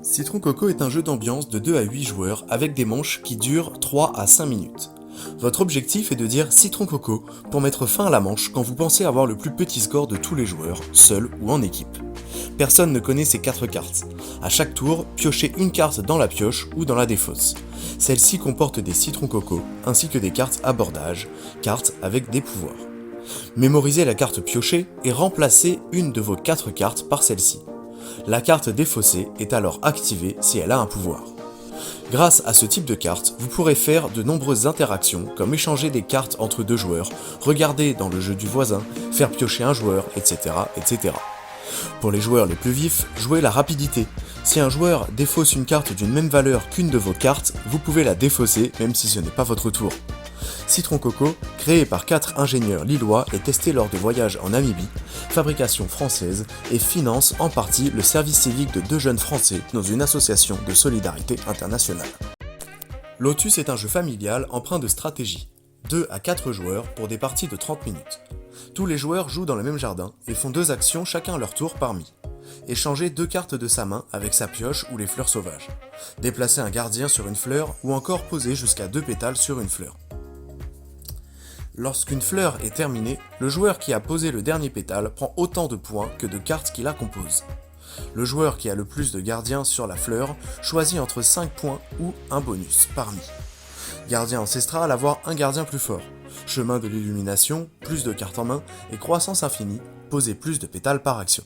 Citron Coco est un jeu d'ambiance de 2 à 8 joueurs avec des manches qui durent 3 à 5 minutes. Votre objectif est de dire Citron Coco pour mettre fin à la manche quand vous pensez avoir le plus petit score de tous les joueurs, seul ou en équipe. Personne ne connaît ces 4 cartes. À chaque tour, piochez une carte dans la pioche ou dans la défausse. Celle-ci comporte des citrons coco ainsi que des cartes abordage, cartes avec des pouvoirs. Mémorisez la carte piochée et remplacez une de vos 4 cartes par celle-ci. La carte défaussée est alors activée si elle a un pouvoir. Grâce à ce type de carte, vous pourrez faire de nombreuses interactions comme échanger des cartes entre 2 joueurs, regarder dans le jeu du voisin, faire piocher un joueur, etc. etc. Pour les joueurs les plus vifs, jouez la rapidité. Si un joueur défausse une carte d'une même valeur qu'une de vos cartes, vous pouvez la défausser même si ce n'est pas votre tour. Citron Coco, créé par 4 ingénieurs lillois et testé lors de voyages en Namibie, fabrication française et finance en partie le service civique de 2 jeunes Français dans une association de solidarité internationale. Lotus est un jeu familial empreint de stratégie. 2 à 4 joueurs pour des parties de 30 minutes. Tous les joueurs jouent dans le même jardin et font 2 actions chacun à leur tour parmi. Échanger 2 cartes de sa main avec sa pioche ou les fleurs sauvages. Déplacer un gardien sur une fleur ou encore poser jusqu'à 2 pétales sur une fleur. Lorsqu'une fleur est terminée, le joueur qui a posé le dernier pétale prend autant de points que de cartes qui la composent. Le joueur qui a le plus de gardiens sur la fleur choisit entre 5 points ou un bonus parmi. Gardien ancestral, avoir un gardien plus fort. Chemin de l'illumination, plus de cartes en main, et croissance infinie, poser plus de pétales par action.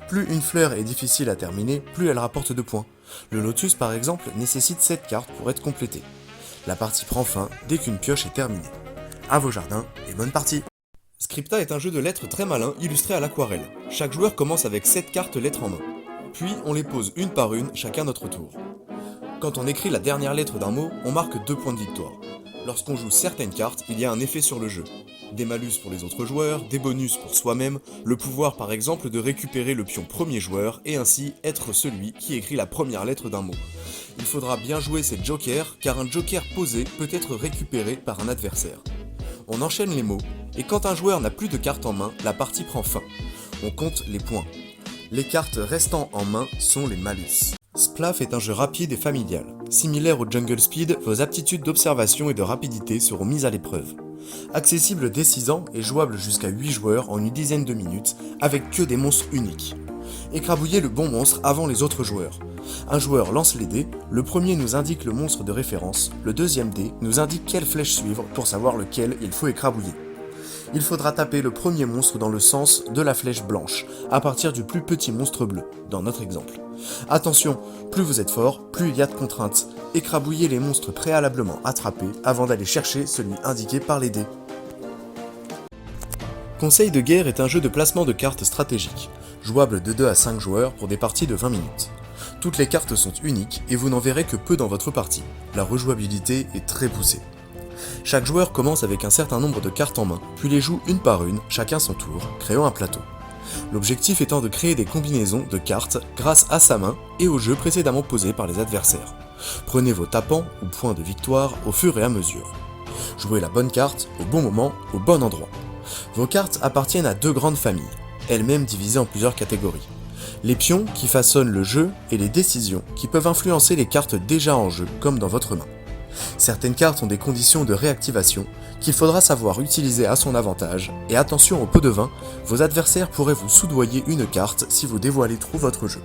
Plus une fleur est difficile à terminer, plus elle rapporte de points. Le lotus par exemple nécessite 7 cartes pour être complété. La partie prend fin dès qu'une pioche est terminée. À vos jardins et bonne partie. Scripta est un jeu de lettres très malin illustré à l'aquarelle. Chaque joueur commence avec 7 cartes lettres en main. Puis on les pose une par une, chacun notre tour. Quand on écrit la dernière lettre d'un mot, on marque 2 points de victoire. Lorsqu'on joue certaines cartes, il y a un effet sur le jeu. Des malus pour les autres joueurs, des bonus pour soi-même, le pouvoir par exemple de récupérer le pion premier joueur et ainsi être celui qui écrit la première lettre d'un mot. Il faudra bien jouer ces jokers car un joker posé peut être récupéré par un adversaire. On enchaîne les mots, et quand un joueur n'a plus de cartes en main, la partie prend fin. On compte les points. Les cartes restant en main sont les malus. Splaf est un jeu rapide et familial. Similaire au Jungle Speed, vos aptitudes d'observation et de rapidité seront mises à l'épreuve. Accessible dès 6 ans et jouable jusqu'à 8 joueurs en une dizaine de minutes, avec que des monstres uniques. Écrabouillez le bon monstre avant les autres joueurs. Un joueur lance les dés, le premier nous indique le monstre de référence, le deuxième dé nous indique quelle flèche suivre pour savoir lequel il faut écrabouiller. Il faudra taper le premier monstre dans le sens de la flèche blanche, à partir du plus petit monstre bleu, dans notre exemple. Attention, plus vous êtes fort, plus il y a de contraintes. Écrabouillez les monstres préalablement attrapés avant d'aller chercher celui indiqué par les dés. Conseil de guerre est un jeu de placement de cartes stratégiques, jouable de 2 à 5 joueurs pour des parties de 20 minutes. Toutes les cartes sont uniques et vous n'en verrez que peu dans votre partie. La rejouabilité est très poussée. Chaque joueur commence avec un certain nombre de cartes en main, puis les joue une par une, chacun son tour, créant un plateau. L'objectif étant de créer des combinaisons de cartes grâce à sa main et au jeu précédemment posé par les adversaires. Prenez vos tapants ou points de victoire au fur et à mesure. Jouez la bonne carte au bon moment, au bon endroit. Vos cartes appartiennent à 2 grandes familles, elles-mêmes divisées en plusieurs catégories. Les pions qui façonnent le jeu et les décisions qui peuvent influencer les cartes déjà en jeu comme dans votre main. Certaines cartes ont des conditions de réactivation qu'il faudra savoir utiliser à son avantage et attention au pot de vin, vos adversaires pourraient vous soudoyer une carte si vous dévoilez trop votre jeu.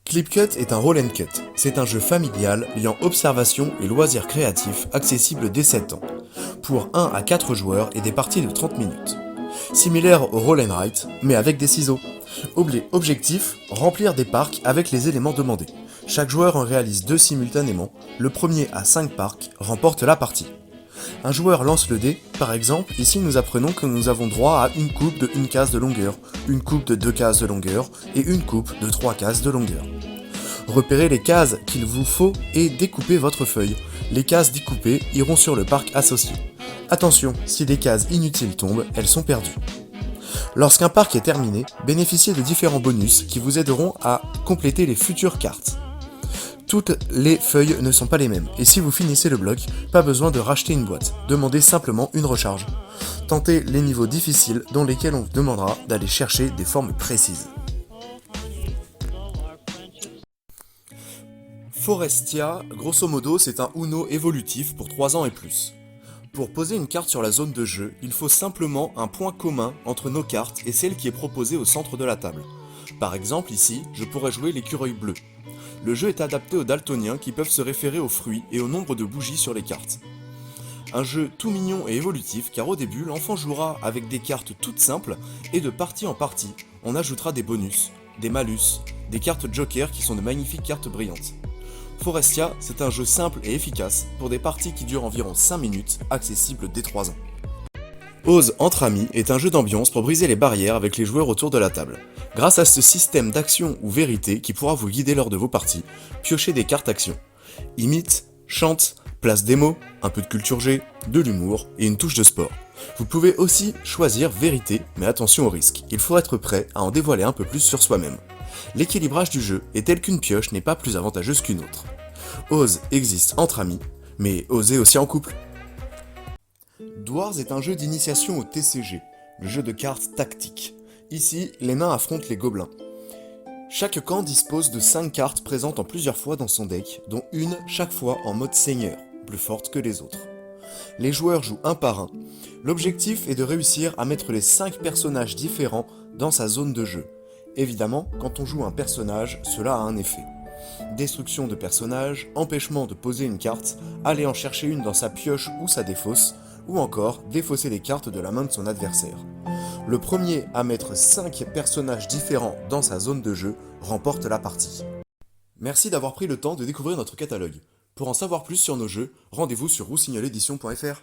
Clipcut est un roll and cut, c'est un jeu familial liant observation et loisirs créatifs accessible dès 7 ans, pour 1 à 4 joueurs et des parties de 30 minutes. Similaire au roll and write, mais avec des ciseaux. Objectif, remplir des parcs avec les éléments demandés. Chaque joueur en réalise 2 simultanément, le premier à 5 parcs remporte la partie. Un joueur lance le dé, par exemple, ici nous apprenons que nous avons droit à une coupe de 1 case de longueur, une coupe de 2 cases de longueur et une coupe de 3 cases de longueur. Repérez les cases qu'il vous faut et découpez votre feuille. Les cases découpées iront sur le parc associé. Attention, si des cases inutiles tombent, elles sont perdues. Lorsqu'un parc est terminé, bénéficiez de différents bonus qui vous aideront à compléter les futures cartes. Toutes les feuilles ne sont pas les mêmes, et si vous finissez le bloc, pas besoin de racheter une boîte, demandez simplement une recharge. Tentez les niveaux difficiles dans lesquels on vous demandera d'aller chercher des formes précises. Forestia, grosso modo, c'est un Uno évolutif pour 3 ans et plus. Pour poser une carte sur la zone de jeu, il faut simplement un point commun entre nos cartes et celle qui est proposée au centre de la table. Par exemple, ici, je pourrais jouer l'écureuil bleu. Le jeu est adapté aux daltoniens qui peuvent se référer aux fruits et au nombre de bougies sur les cartes. Un jeu tout mignon et évolutif car au début, l'enfant jouera avec des cartes toutes simples et de partie en partie, on ajoutera des bonus, des malus, des cartes joker qui sont de magnifiques cartes brillantes. Forestia, c'est un jeu simple et efficace pour des parties qui durent environ 5 minutes, accessible dès 3 ans. Ose entre amis est un jeu d'ambiance pour briser les barrières avec les joueurs autour de la table. Grâce à ce système d'action ou vérité qui pourra vous guider lors de vos parties, piochez des cartes action. Imite, chante, place des mots, un peu de culture G, de l'humour et une touche de sport. Vous pouvez aussi choisir vérité, mais attention au risque, il faut être prêt à en dévoiler un peu plus sur soi-même. L'équilibrage du jeu est tel qu'une pioche n'est pas plus avantageuse qu'une autre. Ose existe entre amis, mais osez aussi en couple. Dwarves est un jeu d'initiation au TCG, le jeu de cartes tactique. Ici, les nains affrontent les gobelins. Chaque camp dispose de 5 cartes présentes en plusieurs fois dans son deck, dont une chaque fois en mode seigneur, plus forte que les autres. Les joueurs jouent un par un. L'objectif est de réussir à mettre les 5 personnages différents dans sa zone de jeu. Évidemment, quand on joue un personnage, cela a un effet. Destruction de personnages, empêchement de poser une carte, aller en chercher une dans sa pioche ou sa défausse, ou encore défausser les cartes de la main de son adversaire. Le premier à mettre 5 personnages différents dans sa zone de jeu remporte la partie. Merci d'avoir pris le temps de découvrir notre catalogue. Pour en savoir plus sur nos jeux, rendez-vous sur roussignoleedition.fr.